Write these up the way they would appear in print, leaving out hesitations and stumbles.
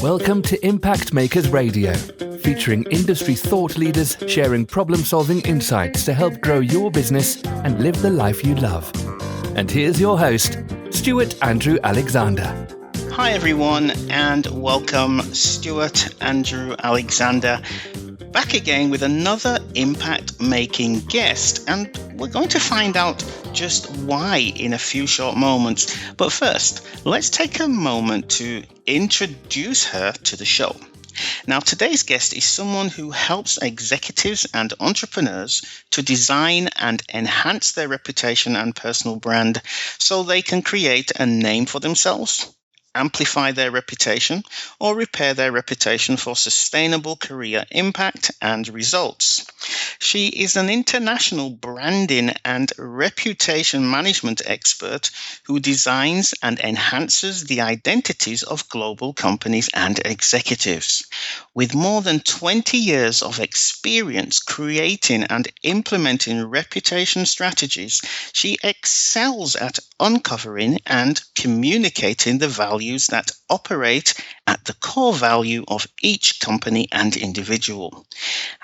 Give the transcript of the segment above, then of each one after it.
Welcome to Impact Makers Radio, featuring industry thought leaders sharing problem-solving insights to help grow your business and live the life you love. And here's your host, Stuart Andrew Alexander. Hi everyone, and welcome, Stuart Andrew Alexander, back again with another impact-making guest, and we're going to find out just why in a few short moments. But first, let's take a moment to introduce her to the show. Now, today's guest is someone who helps executives and entrepreneurs to design and enhance their reputation and personal brand so they can create a name for themselves, amplify their reputation, or repair their reputation for sustainable career impact and results. She is an international branding and reputation management expert who designs and enhances the identities of global companies and executives. With more than 20 years of experience creating and implementing reputation strategies, she excels at uncovering and communicating the values that operate at the core value of each company and individual.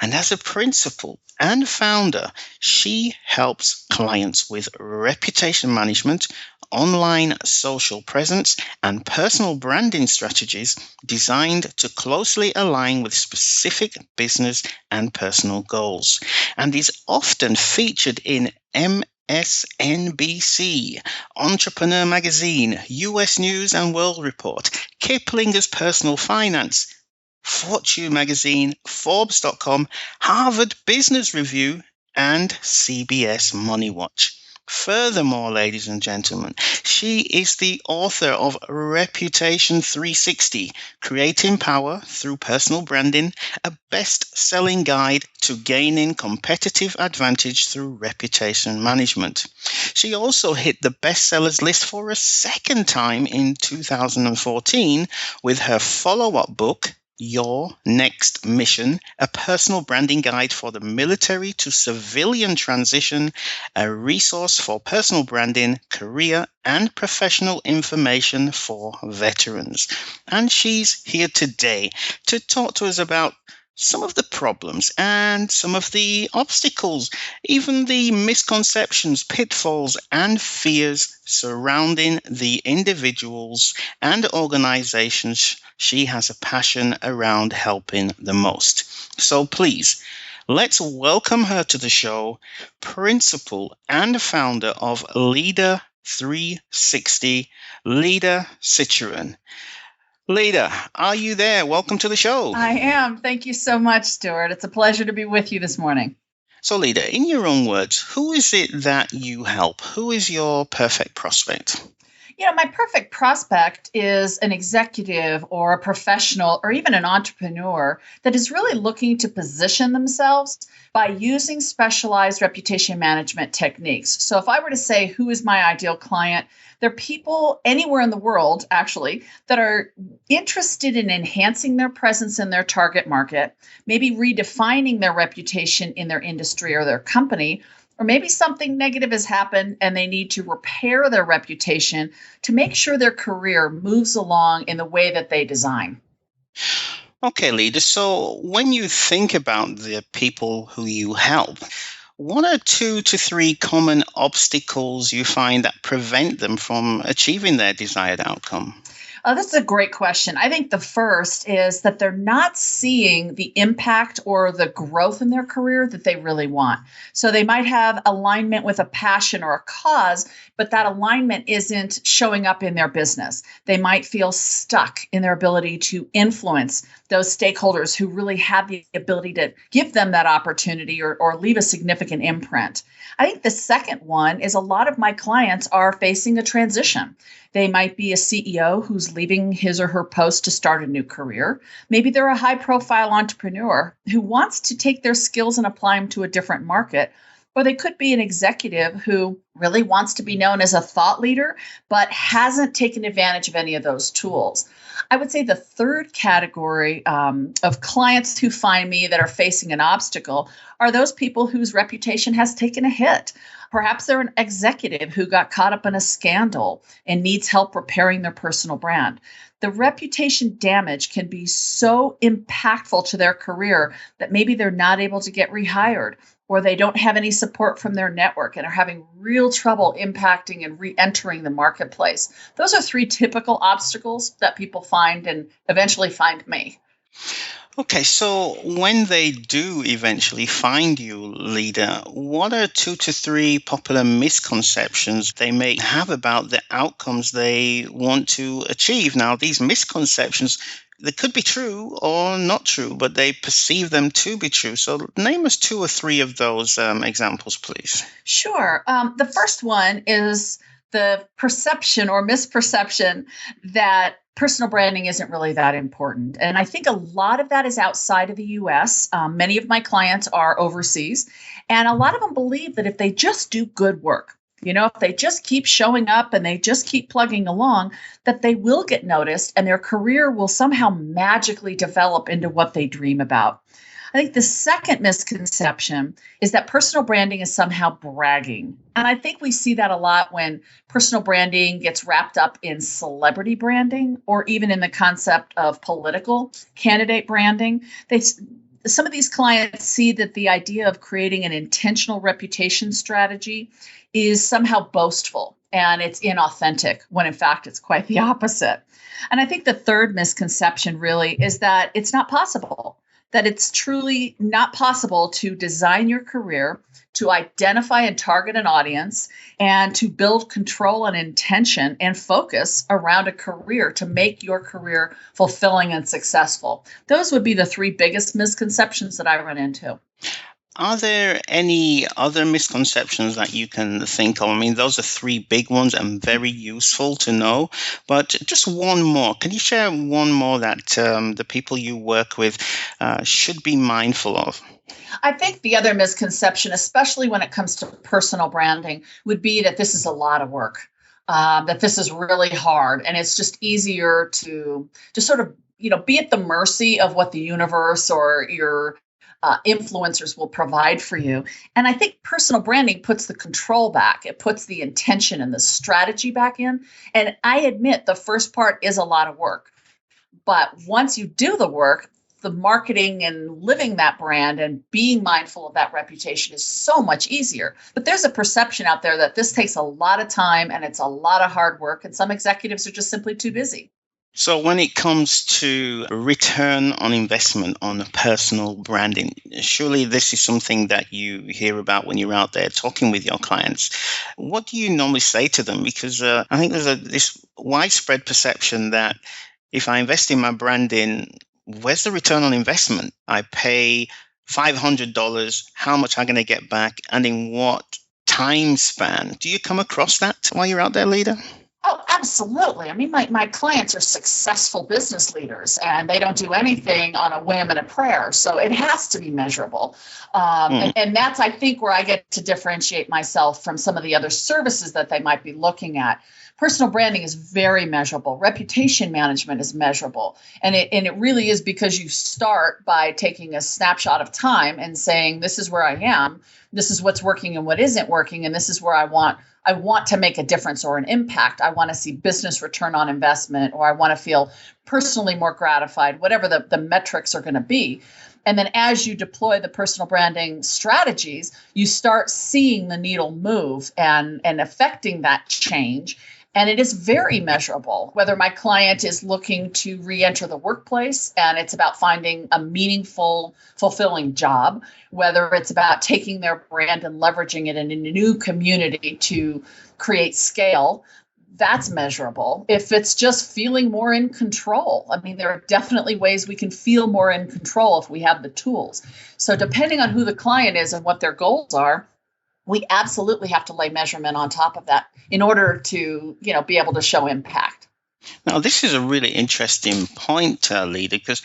And as a principal and founder, she helps clients with reputation management, online social presence, and personal branding strategies designed to closely align with specific business and personal goals, and is often featured in MSNBC, Entrepreneur Magazine, US News and World Report, Kiplinger's Personal Finance, Fortune Magazine, Forbes.com, Harvard Business Review, and CBS Money Watch. Furthermore, ladies and gentlemen, she is the author of Reputation 360, Creating Power Through Personal Branding, a best-selling guide to gaining competitive advantage through reputation management. She also hit the bestsellers list for a second time in 2014 with her follow-up book, Your Next Mission, a personal branding guide for the military to civilian transition, a resource for personal branding, career, and professional information for veterans. And she's here today to talk to us about some of the problems and some of the obstacles, even the misconceptions, pitfalls, and fears surrounding the individuals and organizations she has a passion around helping the most. So please, let's welcome her to the show, principal and founder of LIDA360, Lida Citroën. Lida, are you there? Welcome to the show. I am. Thank you so much, Stuart. It's a pleasure to be with you this morning. So, Lida, in your own words, who is it that you help? Who is your perfect prospect? My perfect prospect is an executive or a professional or even an entrepreneur that is really looking to position themselves by using specialized reputation management techniques. So if I were to say who is my ideal client, they're people anywhere in the world, actually, that are interested in enhancing their presence in their target market, maybe redefining their reputation in their industry or their company, or maybe something negative has happened and they need to repair their reputation to make sure their career moves along in the way that they design. Okay, Lida. So when you think about the people who you help, what are 2 to 3 common obstacles you find that prevent them from achieving their desired outcome? That's a great question. I think the first is that they're not seeing the impact or the growth in their career that they really want. So they might have alignment with a passion or a cause, but that alignment isn't showing up in their business. They might feel stuck in their ability to influence those stakeholders who really have the ability to give them that opportunity or leave a significant imprint. I think the second one is a lot of my clients are facing a transition. They might be a CEO who's leaving his or her post to start a new career. Maybe they're a high-profile entrepreneur who wants to take their skills and apply them to a different market. Or they could be an executive who really wants to be known as a thought leader, but hasn't taken advantage of any of those tools. I would say the third category of clients who find me that are facing an obstacle are those people whose reputation has taken a hit. Perhaps they're an executive who got caught up in a scandal and needs help repairing their personal brand. the reputation damage can be so impactful to their career that maybe they're not able to get rehired, or they don't have any support from their network and are having real trouble impacting and re-entering the marketplace. Those are three typical obstacles that people find and eventually find me. Okay, so when they do eventually find you, Lida, what are 2 to 3 popular misconceptions they may have about the outcomes they want to achieve? Now, these misconceptions, they could be true or not true, but they perceive them to be true. So name us 2 or 3 of those examples, please. Sure. The first one is the perception or misperception that personal branding isn't really that important. And I think a lot of that is outside of the US. Many of my clients are overseas, and a lot of them believe that if they just do good work, if they just keep showing up and they just keep plugging along, that they will get noticed and their career will somehow magically develop into what they dream about. I think the second misconception is that personal branding is somehow bragging. And I think we see that a lot when personal branding gets wrapped up in celebrity branding or even in the concept of political candidate branding. Some of these clients see that the idea of creating an intentional reputation strategy is somehow boastful and it's inauthentic, when in fact it's quite the opposite. And I think the third misconception really is that it's not possible. That it's truly not possible to design your career, to identify and target an audience, and to build control and intention and focus around a career to make your career fulfilling and successful. Those would be the 3 biggest misconceptions that I run into. Are there any other misconceptions that you can think of? I mean, those are 3 big ones and very useful to know, but just one more. Can you share one more that the people you work with should be mindful of? I think the other misconception, especially when it comes to personal branding, would be that this is a lot of work, that this is really hard, and it's just easier to just sort of, be at the mercy of what the universe or your influencers will provide for you. And I think personal branding puts the control back. It puts the intention and the strategy back in. And I admit the first part is a lot of work. But once you do the work, the marketing and living that brand and being mindful of that reputation is so much easier. But there's a perception out there that this takes a lot of time and it's a lot of hard work. And some executives are just simply too busy. So when it comes to return on investment on personal branding, surely this is something that you hear about when you're out there talking with your clients. What do you normally say to them? Because I think there's this widespread perception that if I invest in my branding, where's the return on investment? I pay $500, how much am I going to get back, and in what time span? Do you come across that while you're out there, Lida? Oh, absolutely. I mean, my clients are successful business leaders and they don't do anything on a whim and a prayer. So it has to be measurable. And that's, I think, where I get to differentiate myself from some of the other services that they might be looking at. Personal branding is very measurable. Reputation management is measurable. And it really is because you start by taking a snapshot of time and saying, this is where I am, this is what's working and what isn't working, and this is where I want to make a difference or an impact. I want to see business return on investment, or I want to feel personally more gratified, whatever the metrics are going to be. And then as you deploy the personal branding strategies, you start seeing the needle move and affecting that change. And it is very measurable, whether my client is looking to re-enter the workplace and it's about finding a meaningful, fulfilling job, whether it's about taking their brand and leveraging it in a new community to create scale. That's measurable. If it's just feeling more in control, I mean, there are definitely ways we can feel more in control if we have the tools. So depending on who the client is and what their goals are, we absolutely have to lay measurement on top of that in order to, be able to show impact. Now, this is a really interesting point, Lida, because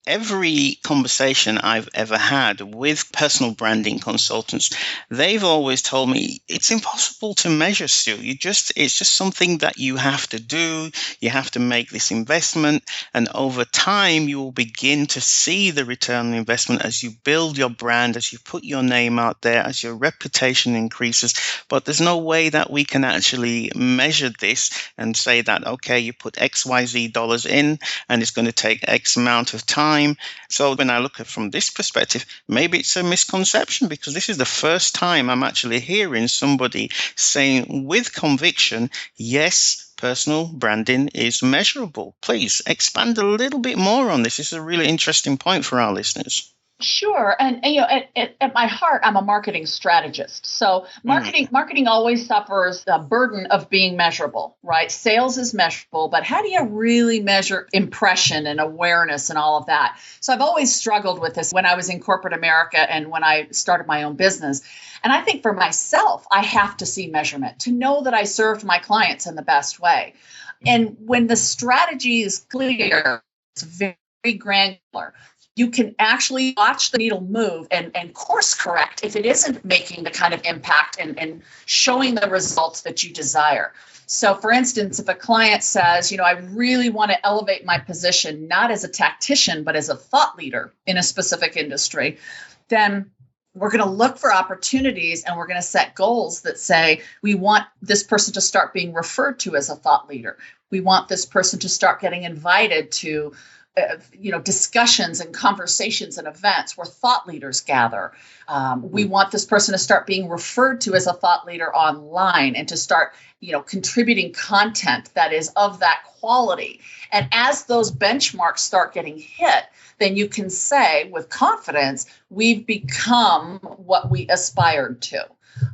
every conversation I've ever had with personal branding consultants, they've always told me it's impossible to measure, Stu. It's just something that you have to do. You have to make this investment, and over time you will begin to see the return on investment as you build your brand, as you put your name out there, as your reputation increases. But there's no way that we can actually measure this and say that, okay, you put XYZ dollars in and it's going to take X amount of time. So when I look at it from this perspective, maybe it's a misconception, because this is the first time I'm actually hearing somebody saying with conviction, yes, personal branding is measurable. Please expand a little bit more on this. This is a really interesting point for our listeners. Sure. And at my heart, I'm a marketing strategist. So marketing always suffers the burden of being measurable, right? Sales is measurable, but how do you really measure impression and awareness and all of that? So I've always struggled with this when I was in corporate America and when I started my own business. And I think for myself, I have to see measurement to know that I served my clients in the best way. And when the strategy is clear, it's very granular. You can actually watch the needle move and course correct if it isn't making the kind of impact and showing the results that you desire. So for instance, if a client says, I really want to elevate my position, not as a tactician, but as a thought leader in a specific industry, then we're going to look for opportunities and we're going to set goals that say, we want this person to start being referred to as a thought leader. We want this person to start getting invited to discussions and conversations and events where thought leaders gather. We want this person to start being referred to as a thought leader online and to start, contributing content that is of that quality. And as those benchmarks start getting hit, then you can say with confidence, we've become what we aspired to.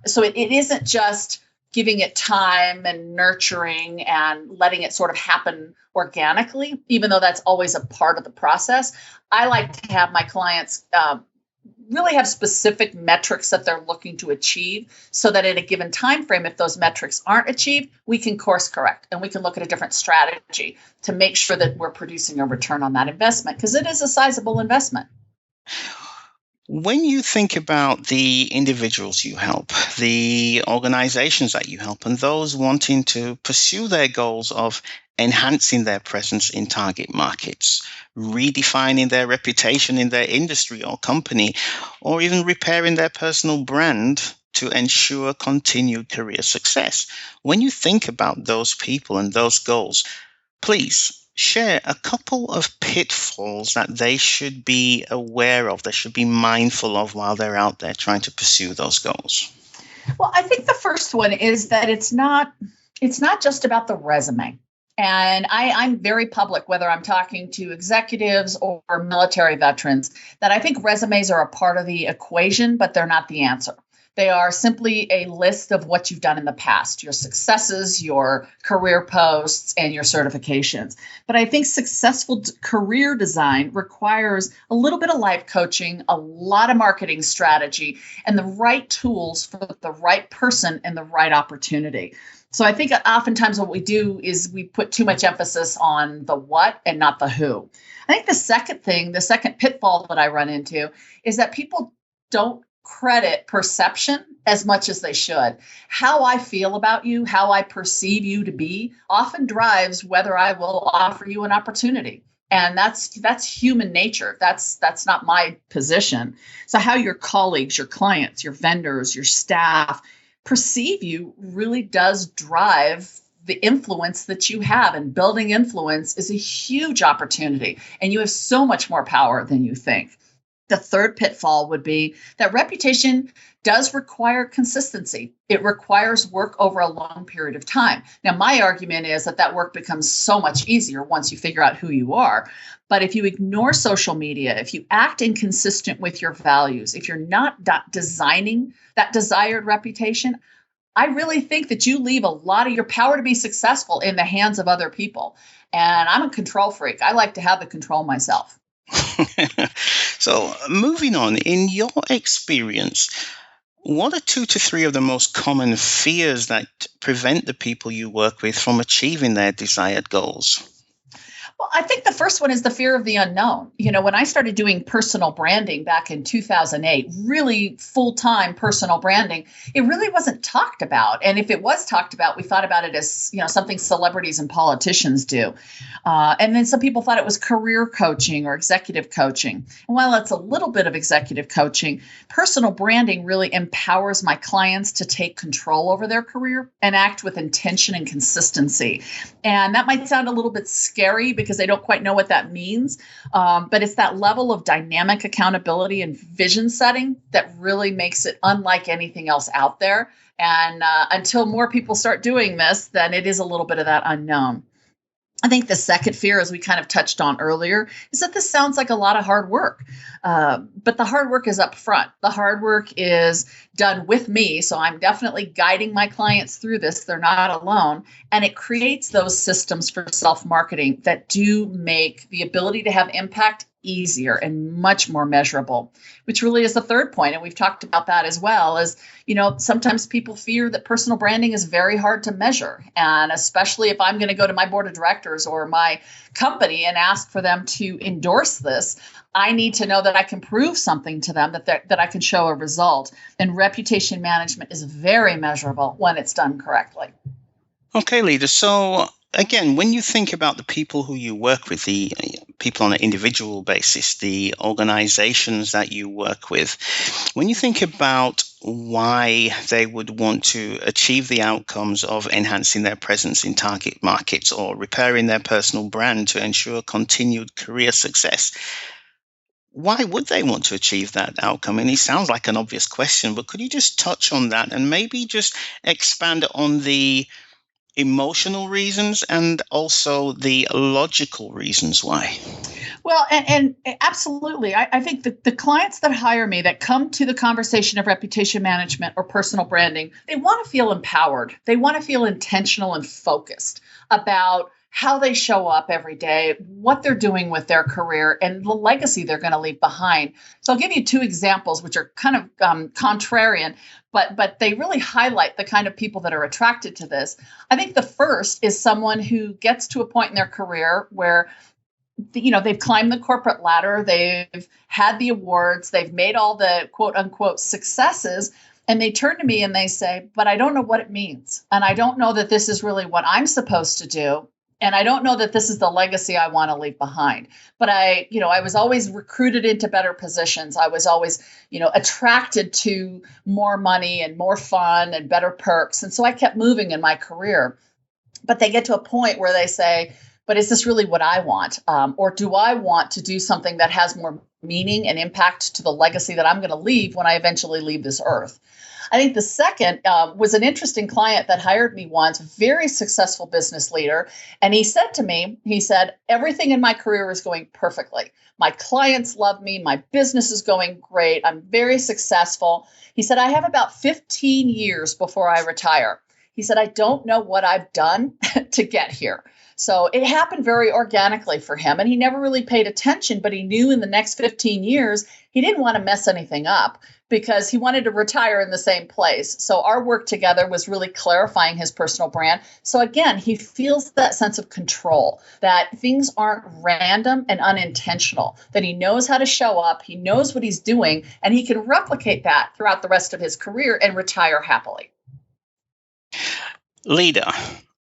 So it isn't just giving it time and nurturing and letting it sort of happen organically, even though that's always a part of the process. I like to have my clients really have specific metrics that they're looking to achieve so that at a given time frame, if those metrics aren't achieved, we can course correct and we can look at a different strategy to make sure that we're producing a return on that investment, because it is a sizable investment. When you think about the individuals you help, the organizations that you help, and those wanting to pursue their goals of enhancing their presence in target markets, redefining their reputation in their industry or company, or even repairing their personal brand to ensure continued career success, when you think about those people and those goals, please share a couple of pitfalls that they should be aware of, they should be mindful of while they're out there trying to pursue those goals. Well, I think the first one is that it's not just about the resume. And I'm very public, whether I'm talking to executives or military veterans, that I think resumes are a part of the equation, but they're not the answer. They are simply a list of what you've done in the past, your successes, your career posts, and your certifications. But I think successful career design requires a little bit of life coaching, a lot of marketing strategy, and the right tools for the right person and the right opportunity. So I think oftentimes what we do is we put too much emphasis on the what and not the who. I think the second pitfall that I run into is that people don't credit perception as much as they should. How I feel about you, how I perceive you to be, often drives whether I will offer you an opportunity. And that's human nature. That's not my position. So how your colleagues, your clients, your vendors, your staff perceive you really does drive the influence that you have. And building influence is a huge opportunity. And you have so much more power than you think. The third pitfall would be that reputation does require consistency. It requires work over a long period of time. Now, my argument is that work becomes so much easier once you figure out who you are. But if you ignore social media, if you act inconsistent with your values, if you're not designing that desired reputation, I really think that you leave a lot of your power to be successful in the hands of other people. And I'm a control freak. I like to have the control myself. So moving on, in your experience, what are 2 to 3 of the most common fears that prevent the people you work with from achieving their desired goals? Well, I think the first one is the fear of the unknown. When I started doing personal branding back in 2008, really full-time personal branding, it really wasn't talked about. And if it was talked about, we thought about it as, something celebrities and politicians do. And then some people thought it was career coaching or executive coaching. And while it's a little bit of executive coaching, personal branding really empowers my clients to take control over their career and act with intention and consistency. And that might sound a little bit scary because they don't quite know what that means. But it's that level of dynamic accountability and vision setting that really makes it unlike anything else out there. And until more people start doing this, then it is a little bit of that unknown. I think the second fear, as we kind of touched on earlier, is that this sounds like a lot of hard work. But the hard work is up front. The hard work is done with me. So I'm definitely guiding my clients through this. They're not alone. And it creates those systems for self-marketing that do make the ability to have impact easier and much more measurable, which really is the third point. And we've talked about that as well, is, sometimes people fear that personal branding is very hard to measure. And especially if I'm going to go to my board of directors or my company and ask for them to endorse this, I need to know that I can prove something to them, that I can show a result. And reputation management is very measurable when it's done correctly. Okay, Lida. So again, when you think about the people who you work with, the people on an individual basis, the organizations that you work with, when you think about why they would want to achieve the outcomes of enhancing their presence in target markets or repairing their personal brand to ensure continued career success, why would they want to achieve that outcome? And it sounds like an obvious question, but could you just touch on that and maybe just expand on the emotional reasons and also the logical reasons why? Well, and absolutely. I think the clients that hire me, that come to the conversation of reputation management or personal branding, they want to feel empowered. They want to feel intentional and focused about how they show up every day, what they're doing with their career, and the legacy they're going to leave behind. So I'll give you two examples, which are kind of contrarian, but they really highlight the kind of people that are attracted to this. I think the first is someone who gets to a point in their career where they've climbed the corporate ladder, they've had the awards, they've made all the quote unquote successes, and they turn to me and they say, but I don't know what it means. And I don't know that this is really what I'm supposed to do. And I don't know that this is the legacy I want to leave behind. But I was always recruited into better positions. I was always, attracted to more money and more fun and better perks. And so I kept moving in my career. But they get to a point where they say, but is this really what I want? Or do I want to do something that has more meaning and impact to the legacy that I'm going to leave when I eventually leave this earth? I think the second was an interesting client that hired me once, very successful business leader. And he said to me, everything in my career is going perfectly. My clients love me. My business is going great. I'm very successful. He said, I have about 15 years before I retire. He said, I don't know what I've done to get here. So it happened very organically for him. And he never really paid attention, but he knew in the next 15 years, he didn't want to mess anything up because he wanted to retire in the same place. So our work together was really clarifying his personal brand. So again, he feels that sense of control, that things aren't random and unintentional, that he knows how to show up, he knows what he's doing, and he can replicate that throughout the rest of his career and retire happily. Lida.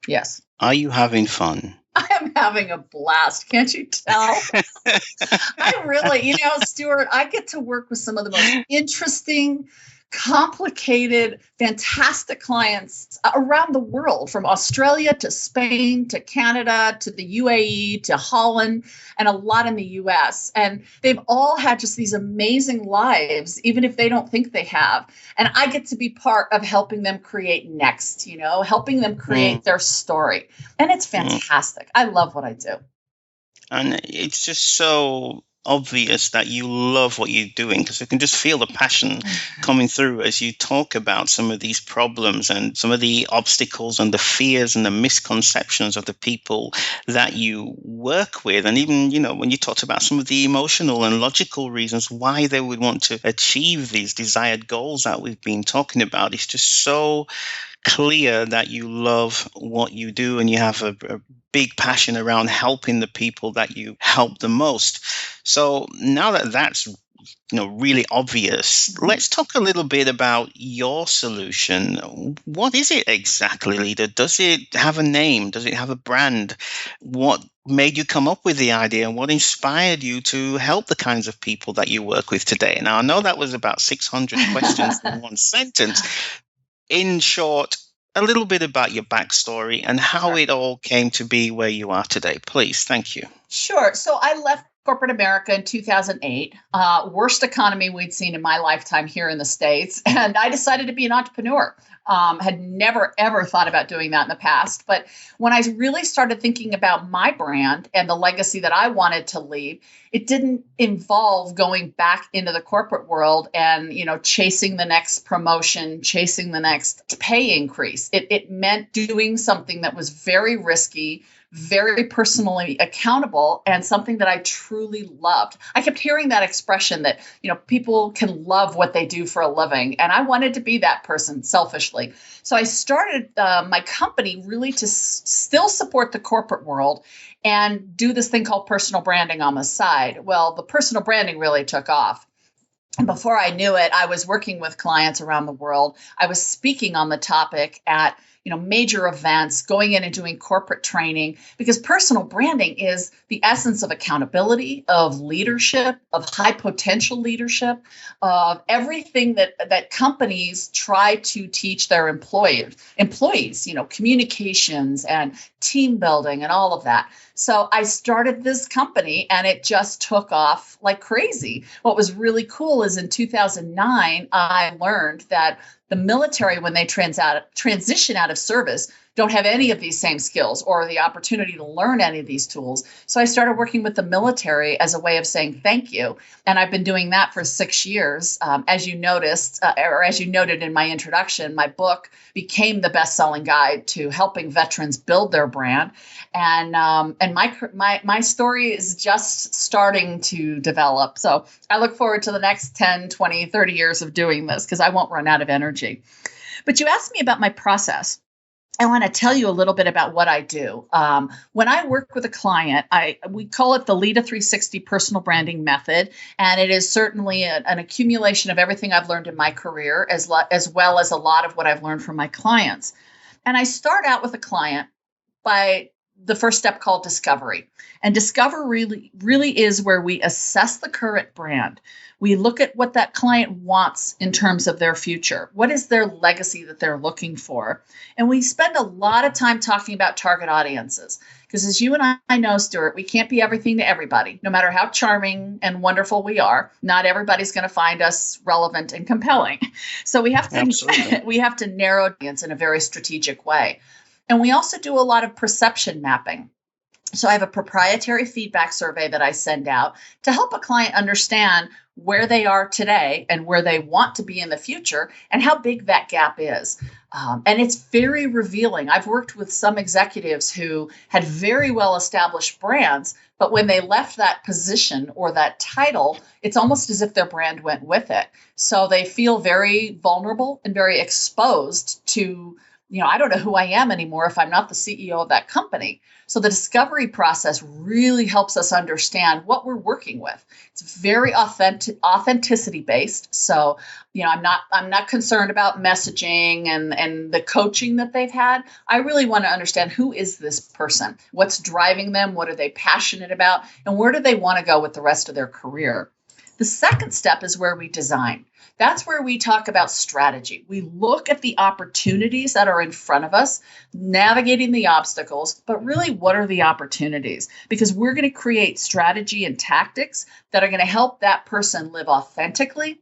Yes. Are you having fun? I am having a blast. Can't you tell? I really, Stuart, I get to work with some of the most interesting, complicated, fantastic clients around the world, from Australia to Spain to Canada to the UAE to Holland and a lot in the US. And they've all had just these amazing lives, even if they don't think they have. And I get to be part of helping them create next, helping them create their story. And it's fantastic. I love what I do. And it's just so obvious that you love what you're doing, because you can just feel the passion coming through as you talk about some of these problems and some of the obstacles and the fears and the misconceptions of the people that you work with. And even, when you talked about some of the emotional and logical reasons why they would want to achieve these desired goals that we've been talking about, it's just so clear that you love what you do and you have a big passion around helping the people that you help the most. So now that that's really obvious, let's talk a little bit about your solution. What is it exactly, Lida? Does it have a name? Does it have a brand? What made you come up with the idea, and what inspired you to help the kinds of people that you work with today? Now, I know that was about 600 questions in one sentence. In short, a little bit about your backstory and how it all came to be where you are today, please. Thank you. Sure. So I left corporate America in 2008, worst economy we'd seen in my lifetime here in the States. And I decided to be an entrepreneur. Had never, ever thought about doing that in the past. But when I really started thinking about my brand and the legacy that I wanted to leave, it didn't involve going back into the corporate world and, chasing the next promotion, chasing the next pay increase. It meant doing something that was very risky, very personally accountable, and something that I truly loved. I kept hearing that expression that, people can love what they do for a living. And I wanted to be that person selfishly. So I started my company really to still support the corporate world and do this thing called personal branding on the side. Well, the personal branding really took off. And before I knew it, I was working with clients around the world. I was speaking on the topic at major events, going in and doing corporate training, because personal branding is the essence of accountability, of leadership, of high potential leadership, of everything that companies try to teach their employees, communications and team building and all of that. So I started this company and it just took off like crazy. What was really cool is in 2009, I learned that the military, when they transition out of service, don't have any of these same skills or the opportunity to learn any of these tools. So I started working with the military as a way of saying thank you. And I've been doing that for 6 years. As you noticed, or as you noted in my introduction, my book became the best-selling guide to helping veterans build their brand. And my story is just starting to develop. So I look forward to the next 10, 20, 30 years of doing this because I won't run out of energy. But you asked me about my process. I want to tell you a little bit about what I do. When I work with a client, we call it the Lida360 personal branding method, and it is certainly an accumulation of everything I've learned in my career, as well as a lot of what I've learned from my clients. And I start out with a client by the first step called discovery. And discovery really is where we assess the current brand. We look at what that client wants in terms of their future. What is their legacy that they're looking for? And we spend a lot of time talking about target audiences. Because as you and I know, Stuart, we can't be everything to everybody. No matter how charming and wonderful we are, not everybody's going to find us relevant and compelling. So we have to narrow audience in a very strategic way. And we also do a lot of perception mapping. So I have a proprietary feedback survey that I send out to help a client understand where they are today and where they want to be in the future and how big that gap is. And it's very revealing. I've worked with some executives who had very well-established brands, but when they left that position or that title, it's almost as if their brand went with it. So they feel very vulnerable and very exposed to, I don't know who I am anymore if I'm not the CEO of that company. So the discovery process really helps us understand what we're working with. It's very authenticity based. So, I'm not concerned about messaging and the coaching that they've had. I really want to understand, who is this person? What's driving them? What are they passionate about? And where do they want to go with the rest of their career? The second step is where we design. That's where we talk about strategy. We look at the opportunities that are in front of us, navigating the obstacles, but really, what are the opportunities? Because we're going to create strategy and tactics that are going to help that person live authentically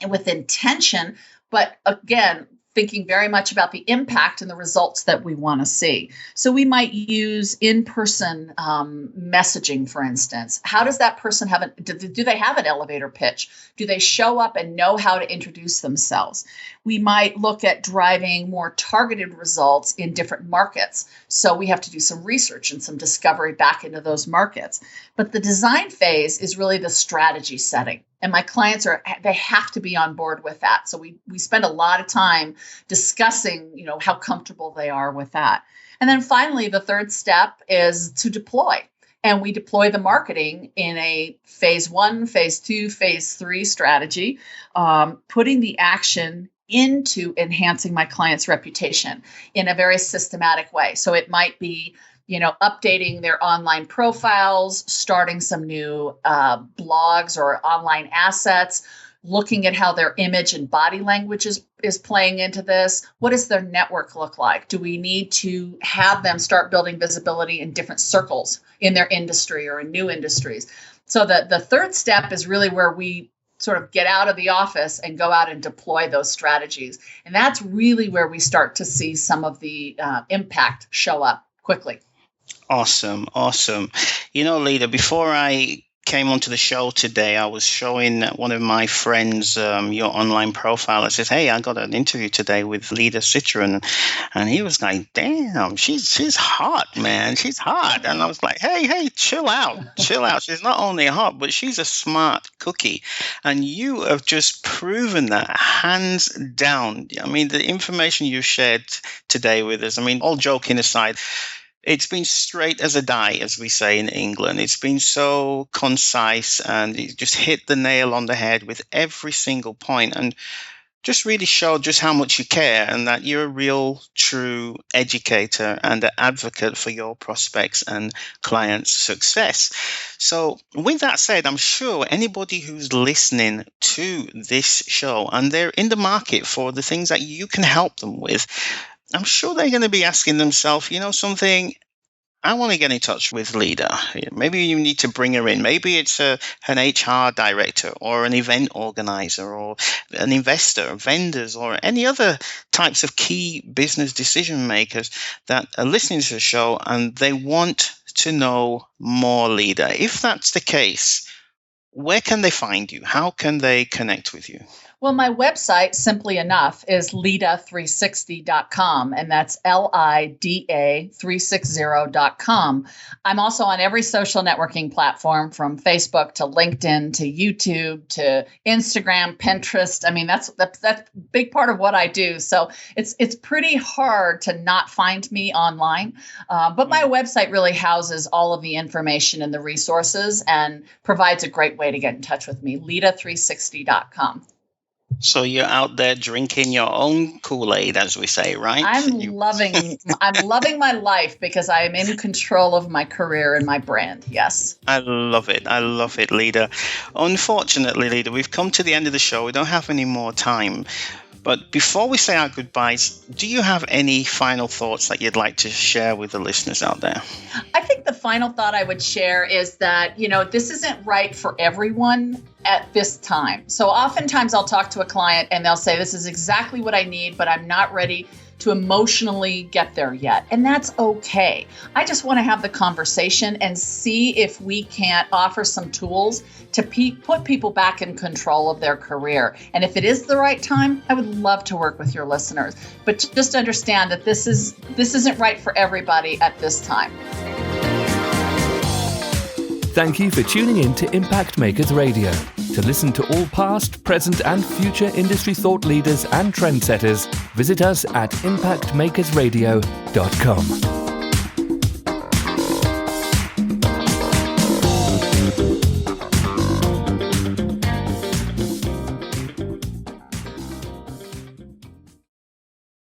and with intention, but again, thinking very much about the impact and the results that we want to see. So we might use in-person messaging, for instance. How does that person do they have an elevator pitch? Do they show up and know how to introduce themselves? We might look at driving more targeted results in different markets. So we have to do some research and some discovery back into those markets. But the design phase is really the strategy setting. And my clients they have to be on board with that. So we spend a lot of time discussing, how comfortable they are with that. And then finally, the third step is to deploy. And we deploy the marketing in a phase 1, phase 2, phase 3 strategy, putting the action into enhancing my client's reputation in a very systematic way. So it might be, updating their online profiles, starting some new blogs or online assets, looking at how their image and body language is playing into this. What does their network look like? Do we need to have them start building visibility in different circles in their industry or in new industries? So the third step is really where we sort of get out of the office and go out and deploy those strategies. And that's really where we start to see some of the impact show up quickly. Awesome. Lida, before I came onto the show today, I was showing one of my friends your online profile. I said, hey, I got an interview today with Lida Citroën. And he was like, damn, she's hot, man. She's hot. And I was like, hey, chill out. She's not only hot, but she's a smart cookie. And you have just proven that hands down. I mean, the information you shared today with us, all joking aside, it's been straight as a die, as we say in England. It's been so concise, and it just hit the nail on the head with every single point, and just really showed just how much you care, and that you're a real, true educator and an advocate for your prospects and clients' success. So with that said, I'm sure anybody who's listening to this show and they're in the market for the things that you can help them with, I'm sure they're going to be asking themselves, something, I want to get in touch with Lida. Maybe you need to bring her in. Maybe it's an HR director or an event organizer or an investor, vendors, or any other types of key business decision makers that are listening to the show and they want to know more Lida. If that's the case, where can they find you? How can they connect with you? Well, my website, simply enough, is Lida360.com, and that's LIDA360.com. I'm also on every social networking platform, from Facebook to LinkedIn to YouTube to Instagram, Pinterest. That's a big part of what I do. So it's pretty hard to not find me online. But my website really houses all of the information and the resources and provides a great way to get in touch with me, Lida360.com. So you're out there drinking your own Kool-Aid, as we say, right? I'm loving my life because I am in control of my career and my brand. Yes. I love it, Lida. Unfortunately, Lida, we've come to the end of the show. We don't have any more time. But before we say our goodbyes, do you have any final thoughts that you'd like to share with the listeners out there? I think the final thought I would share is that, this isn't right for everyone at this time. So oftentimes I'll talk to a client and they'll say, this is exactly what I need, but I'm not ready to emotionally get there yet. And that's okay. I just want to have the conversation and see if we can't offer some tools to put people back in control of their career. And if it is the right time, I would love to work with your listeners. But just understand that this isn't right for everybody at this time. Thank you for tuning in to Impact Makers Radio. To listen to all past, present and future industry thought leaders and trendsetters, visit us at impactmakersradio.com.